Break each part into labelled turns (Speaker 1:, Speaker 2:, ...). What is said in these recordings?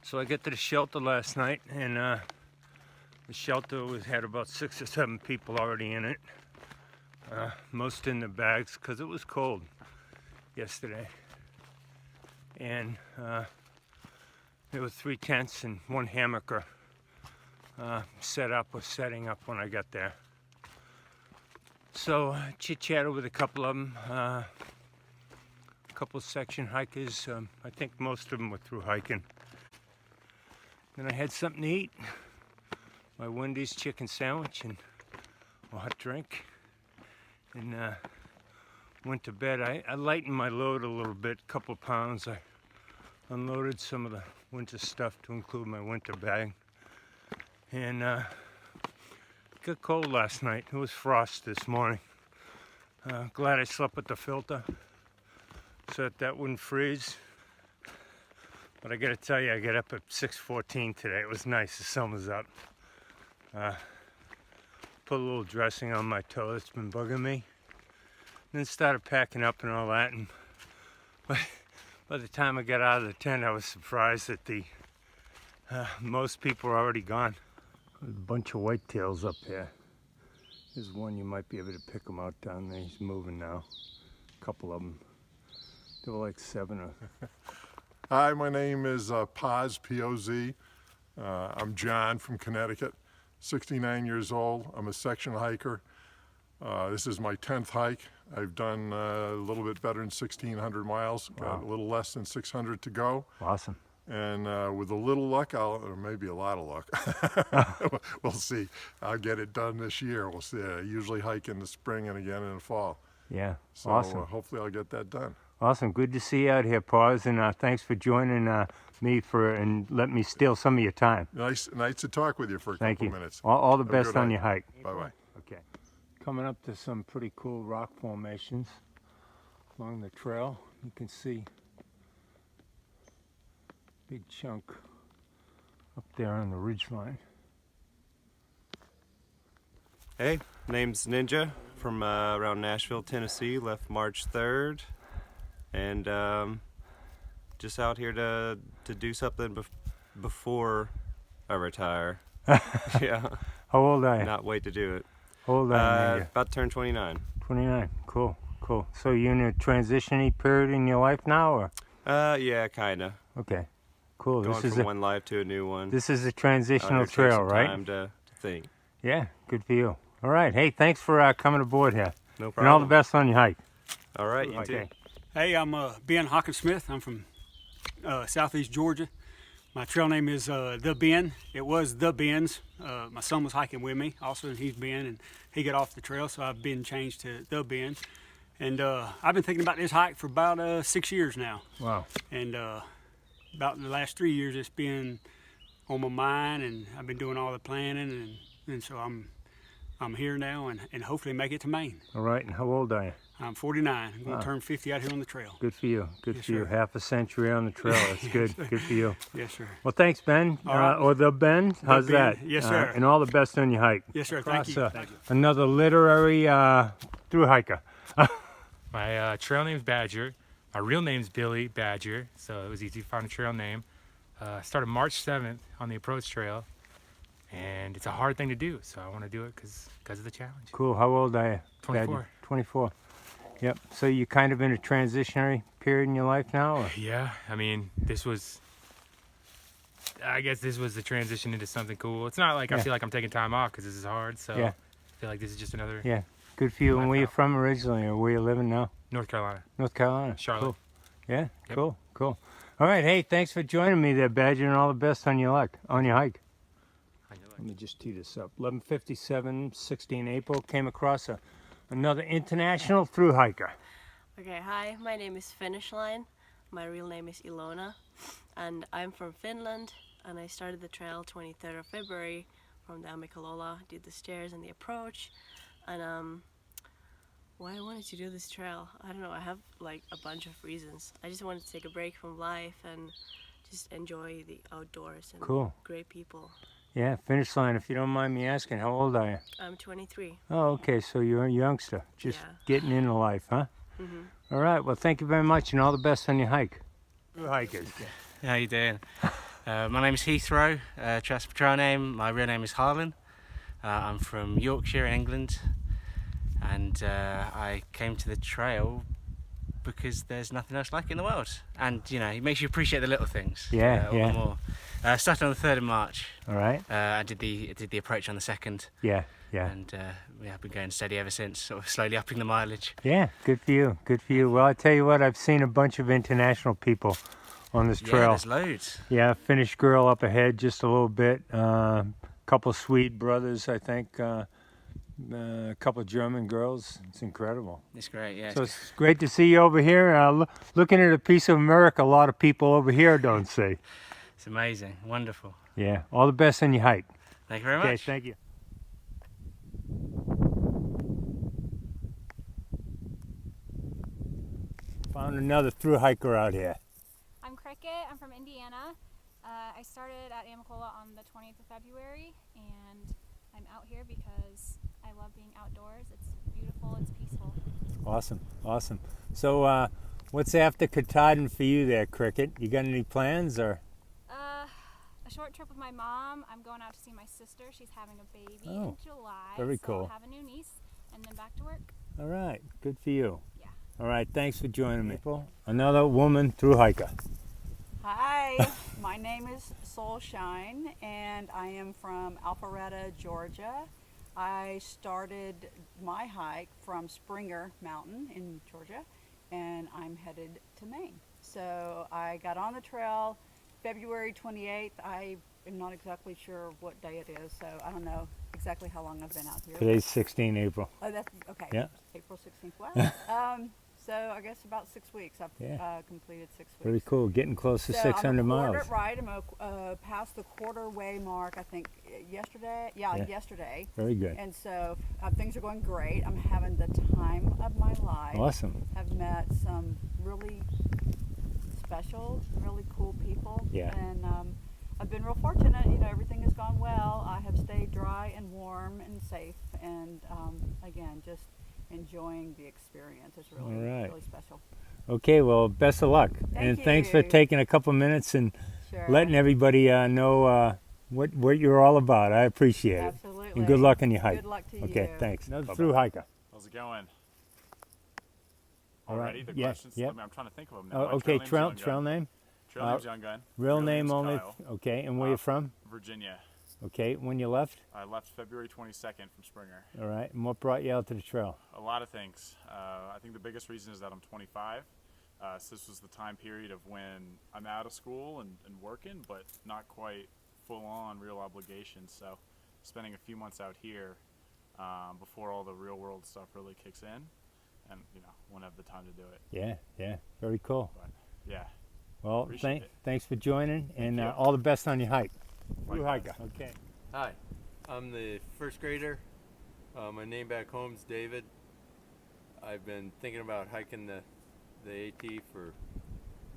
Speaker 1: So I got to the shelter last night, and the shelter had about 6 or 7 people already in it. Most in the bags because it was cold yesterday. And there were 3 tents and 1 hammocker setting up when I got there. So chit-chatted with a couple of them, a couple of section hikers. I think most of them were through hiking. Then I had something to eat, my Wendy's chicken sandwich and a hot drink, and went to bed. I lightened my load a little bit, a couple pounds. I unloaded some of the winter stuff to include my winter bag, and got cold last night. It was frost this morning. Glad I slept with the filter so that wouldn't freeze. But I gotta tell you, I got up at 6:14 today. It was nice, the sun was up. Put a little dressing on my toe that's been bugging me. Then started packing up and all that. And by the time I got out of the tent, I was surprised that most people were already gone. There's a bunch of whitetails up here. There's one, you might be able to pick him out down there. He's moving now. A couple of them. There were like 7 or...
Speaker 2: Hi, my name is Poz, P-O-Z. I'm John from Connecticut, 69 years old. I'm a section hiker. This is my 10th hike. I've done a little bit better than 1,600 miles, got a little less than 600 to go.
Speaker 1: Awesome.
Speaker 2: And with a little luck, or maybe a lot of luck, we'll see. I'll get it done this year. We'll see. I usually hike in the spring and again in the fall.
Speaker 1: Yeah,
Speaker 2: so,
Speaker 1: awesome.
Speaker 2: Hopefully I'll get that done.
Speaker 1: Awesome. Good to see you out here, Poz, and thanks for joining me and let me steal some of your time.
Speaker 2: Nice to talk with you for a couple minutes.
Speaker 1: All the best on your hike.
Speaker 2: Bye-bye.
Speaker 1: Okay. Coming up to some pretty cool rock formations along the trail. You can see a big chunk up there on the ridgeline.
Speaker 3: Hey, name's Ninja from around Nashville, Tennessee. Left March 3rd, and just out here to do something before I retire. Yeah.
Speaker 1: How old are you?
Speaker 3: Not wait to do it.
Speaker 1: How old are you?
Speaker 3: About to turn 29.
Speaker 1: 29. Cool. So you're in a transitioning period in your life now, or?
Speaker 3: Yeah, kinda.
Speaker 1: Okay. Cool.
Speaker 3: Going from one life to a new one.
Speaker 1: This is a transitional trail, right?
Speaker 3: Time to think.
Speaker 1: Yeah. Good for you. All right. Hey, thanks for coming aboard here.
Speaker 3: No problem.
Speaker 1: And all the best on your hike.
Speaker 3: All right, you too.
Speaker 4: Hey, I'm Ben Hawkins-Smith. I'm from southeast Georgia. My trail name is The Ben. It was The Ben's. My son was hiking with me also, and he's Ben, and he got off the trail, so I've been changed to The Ben. And I've been thinking about this hike for about 6 years now.
Speaker 1: Wow.
Speaker 4: And about the last 3 years, it's been on my mind, and I've been doing all the planning, and so I'm here now, and hopefully make it to Maine.
Speaker 1: All right. And how old are you?
Speaker 4: I'm 49. I'm going to turn 50 out here on the trail.
Speaker 1: Good for you. Good
Speaker 4: Yes,
Speaker 1: for you.
Speaker 4: sir.
Speaker 1: Half a century on the trail. That's good. Good for you.
Speaker 4: Yes, sir.
Speaker 1: Well, thanks, Ben.
Speaker 4: All right.
Speaker 1: Or the Ben. How's
Speaker 4: Ben.
Speaker 1: that?
Speaker 4: Yes, sir.
Speaker 1: And all the best on your hike.
Speaker 4: Yes, sir. Thank you.
Speaker 1: Across, another literary through hiker.
Speaker 5: My trail name's Badger. My real name's Billy Badger, so it was easy to find a trail name. Started March 7th on the approach trail, and it's a hard thing to do, so I want to do it because of the challenge.
Speaker 1: Cool. How old are you?
Speaker 5: 24.
Speaker 1: Badger? 24. Yep. So you're kind of in a transitionary period in your life now? Or?
Speaker 5: Yeah, I mean, I guess this was the transition into something cool. It's not like I feel like I'm taking time off because this is hard, so I feel like this is just another...
Speaker 1: Yeah. Good for you. And where you from originally, or where you living now?
Speaker 5: North Carolina.
Speaker 1: North Carolina.
Speaker 5: Charlotte.
Speaker 1: Cool. Yeah.
Speaker 5: Yep.
Speaker 1: Cool. All right. Hey, thanks for joining me there, Badger, and all the best on your hike. Let me just tee this up. 11:57, 16 April. Came across another international through hiker.
Speaker 6: Okay, hi. My name is Finish Line. My real name is Ilona, and I'm from Finland. And I started the trail 23rd of February from the Amikalola. Did the stairs and the approach, and why I wanted to do this trail, I don't know. I have like a bunch of reasons. I just wanted to take a break from life and just enjoy the outdoors and great people.
Speaker 1: Yeah, Finish Line. If you don't mind me asking, how old are you?
Speaker 6: I'm 23.
Speaker 1: Oh, okay. So you're a youngster, just getting into life, huh? All right. Well, thank you very much, and all the best on your hike. Through hikers.
Speaker 7: How you doing? My name is Heathrow, Trail Patrol name. My real name is Harlan. I'm from Yorkshire, England, and I came to the trail because there's nothing else like it in the world. And, you know, it makes you appreciate the little things all the more. Started on the 3rd of March.
Speaker 1: All right.
Speaker 7: I did the approach on the 2nd.
Speaker 1: Yeah.
Speaker 7: And I've been going steady ever since, sort of slowly upping the mileage.
Speaker 1: Yeah, good for you. Good for you. Well, I tell you what, I've seen a bunch of international people on this trail.
Speaker 7: Yeah, there's loads.
Speaker 1: Yeah, Finnish girl up ahead just a little bit. Couple Swede brothers, I think. A couple German girls. It's incredible.
Speaker 7: It's great, yeah.
Speaker 1: So it's great to see you over here. Looking at a piece of America a lot of people over here don't see.
Speaker 7: It's amazing, wonderful.
Speaker 1: Yeah, all the best on your hike.
Speaker 7: Thank you very much.
Speaker 1: Okay, thank you. Found another thru hiker out here.
Speaker 8: I'm Cricket. I'm from Indiana. I started at Amicalola on the 20th of February, and I'm out here because I love being outdoors. It's beautiful. It's peaceful.
Speaker 1: Awesome, awesome. So, what's after Katahdin for you there, Cricket? You got any plans, or?
Speaker 8: A short trip with my mom. I'm going out to see my sister. She's having a baby in July.
Speaker 1: Very
Speaker 8: so
Speaker 1: cool.
Speaker 8: I'll have a new niece, and then back to work.
Speaker 1: All right, good for you.
Speaker 8: Yeah.
Speaker 1: All right, thanks for joining me. Another woman thru hiker.
Speaker 9: Hi, my name is Soulshine, and I am from Alpharetta, Georgia. I started my hike from Springer Mountain in Georgia, and I'm headed to Maine. So I got on the trail February 28th. I am not exactly sure what day it is, so I don't know exactly how long I've been out here.
Speaker 1: Today's 16 April.
Speaker 9: Oh, that's okay.
Speaker 1: Yeah.
Speaker 9: April 16th. Wow. So I guess about 6 weeks. I've completed 6 weeks.
Speaker 1: Very cool. Getting close to
Speaker 9: So
Speaker 1: 600 miles.
Speaker 9: Right. I'm past the quarter-way mark, I think, yesterday. Yeah, yesterday.
Speaker 1: Very good.
Speaker 9: And so things are going great. I'm having the time of my life.
Speaker 1: Awesome.
Speaker 9: I've met some really special, really cool people.
Speaker 1: Yeah.
Speaker 9: And I've been real fortunate. You know, everything has gone well. I have stayed dry and warm and safe. And again, just enjoying the experience. It's really, really special.
Speaker 1: Okay, well, best of luck. And thanks for taking a couple minutes and letting everybody know what you're all about. I appreciate it.
Speaker 9: Absolutely.
Speaker 1: And good luck on your hike.
Speaker 9: Good luck to you.
Speaker 1: Okay, thanks. Another thru hiker.
Speaker 10: How's it going? Already? The questions?
Speaker 1: Yeah.
Speaker 10: I'm trying to think of them now.
Speaker 1: Okay, trail name?
Speaker 10: Trail name's Young Gun.
Speaker 1: Real name
Speaker 10: name's
Speaker 1: only?
Speaker 10: Kyle.
Speaker 1: Okay, and where you from?
Speaker 10: Virginia.
Speaker 1: Okay, when you left?
Speaker 10: I left February 22nd from Springer.
Speaker 1: All right, and what brought you out to the trail?
Speaker 10: A lot of things. I think the biggest reason is that I'm 25. So this was the time period of when I'm out of school and working, but not quite full-on real obligations. So spending a few months out here before all the real-world stuff really kicks in, and won't have the time to do it.
Speaker 1: Yeah, very cool.
Speaker 10: But, yeah.
Speaker 1: Well, thanks for joining, and all the best on your hike. Thru hiker. Okay.
Speaker 11: Hi, I'm the first grader. My name back home is David. I've been thinking about hiking the AT for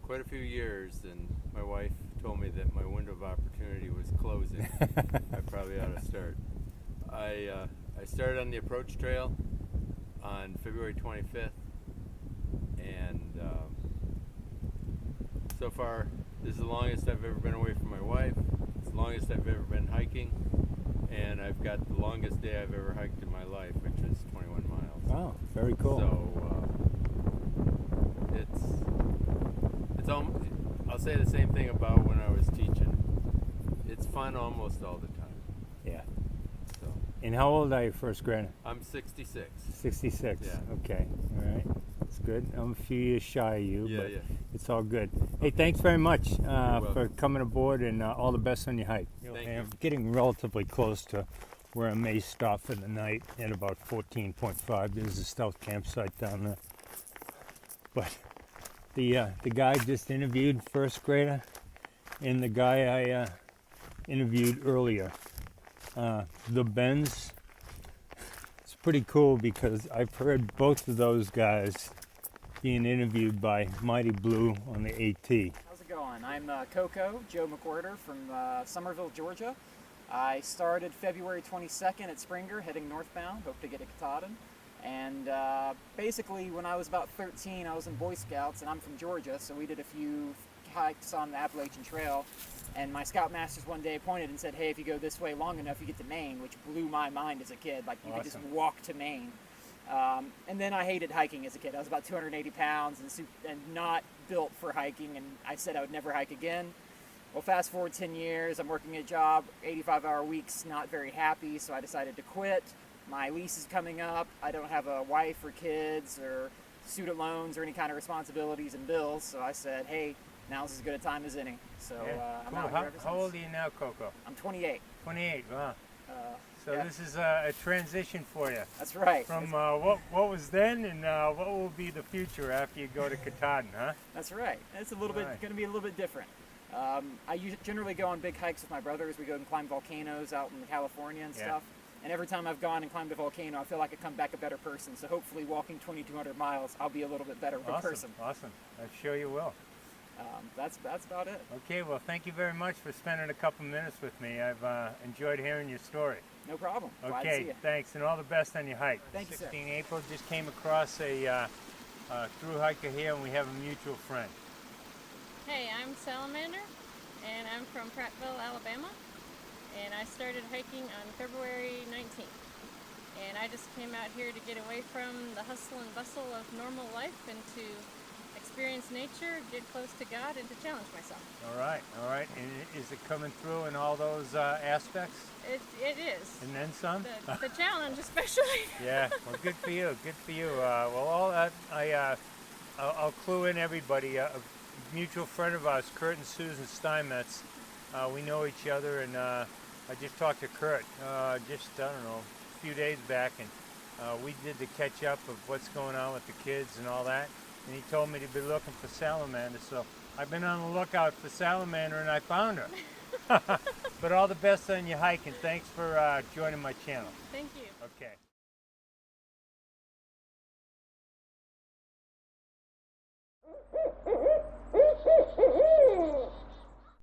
Speaker 11: quite a few years, and my wife told me that my window of opportunity was closing. I probably ought to start. I started on the approach trail on February 25th, and so far this is the longest I've ever been away from my wife. It's the longest I've ever been hiking, and I've got the longest day I've ever hiked in my life, which is 21 miles.
Speaker 1: Wow, very cool.
Speaker 11: So I'll say the same thing about when I was teaching. It's fun almost all the time.
Speaker 1: Yeah.
Speaker 11: So.
Speaker 1: And how old are you, first grader?
Speaker 11: I'm 66.
Speaker 1: 66.
Speaker 11: Yeah.
Speaker 1: Okay. All right. That's good. I'm a few years shy of you, but
Speaker 11: Yeah.
Speaker 1: it's all good. Hey, thanks very much for coming aboard, and all the best on your hike.
Speaker 11: Thank you.
Speaker 1: I'm getting relatively close to where I may stop for the night at about 14.5. There's a stealth campsite down there. But the guy just interviewed, first grader, and the guy I interviewed earlier, the Bens. It's pretty cool because I've heard both of those guys being interviewed by Mighty Blue on the AT.
Speaker 12: How's it going? I'm Coco, Joe McWhorter from Somerville, Georgia. I started February 22nd at Springer, heading northbound, hope to get to Katahdin. And basically, when I was about 13, I was in Boy Scouts, and I'm from Georgia, so we did a few hikes on the Appalachian Trail. And my scoutmasters one day pointed and said, hey, if you go this way long enough, you get to Maine, which blew my mind as a kid. Like, you could just walk to Maine. And then I hated hiking as a kid. I was about 280 pounds and not built for hiking, and I said I would never hike again. Well, fast forward 10 years, I'm working a job, 85-hour weeks, not very happy, so I decided to quit. My lease is coming up. I don't have a wife or kids or student loans or any kind of responsibilities and bills, so I said, hey, now's as good a time as any. So I'm out here ever since.
Speaker 1: How old are you now, Coco?
Speaker 12: I'm 28.
Speaker 1: 28, wow. So
Speaker 12: yeah.
Speaker 1: this is a transition for you.
Speaker 12: That's right.
Speaker 1: From what was then and what will be the future after you go to Katahdin, huh?
Speaker 12: That's right. It's a little bit going to be a little bit different. I generally go on big hikes with my brothers. We go and climb volcanoes out in California and stuff. And every time I've gone and climbed a volcano, I feel like I come back a better person. So hopefully walking 2,200 miles, I'll be a little bit better of a person.
Speaker 1: Awesome. I'm sure you will.
Speaker 12: That's about it.
Speaker 1: Okay, well, thank you very much for spending a couple minutes with me. I've enjoyed hearing your story.
Speaker 12: No problem. Glad to see
Speaker 1: Okay,
Speaker 12: you.
Speaker 1: thanks, and all the best on your hike.
Speaker 12: Thank you, sir.
Speaker 1: 16 April, just came across a thru-hiker here, and we have a mutual friend.
Speaker 13: Hey, I'm Salamander, and I'm from Prattville, Alabama, and I started hiking on February 19th. And I just came out here to get away from the hustle and bustle of normal life and to experience nature, get close to God, and to challenge myself.
Speaker 1: All right. And is it coming through in all those aspects?
Speaker 13: It is.
Speaker 1: And then some?
Speaker 13: The challenge especially.
Speaker 1: Yeah, well, good for you, good for you. Well, all that, I'll clue in everybody. A mutual friend of ours, Kurt and Susan Steinmetz, we know each other, and I just talked to Kurt just, I don't know, a few days back, and we did the catch up of what's going on with the kids and all that, and he told me to be looking for Salamander, so I've been on the lookout for Salamander, and I found her. But all the best on your hike, and thanks for joining my channel.
Speaker 13: Thank you.
Speaker 1: Okay.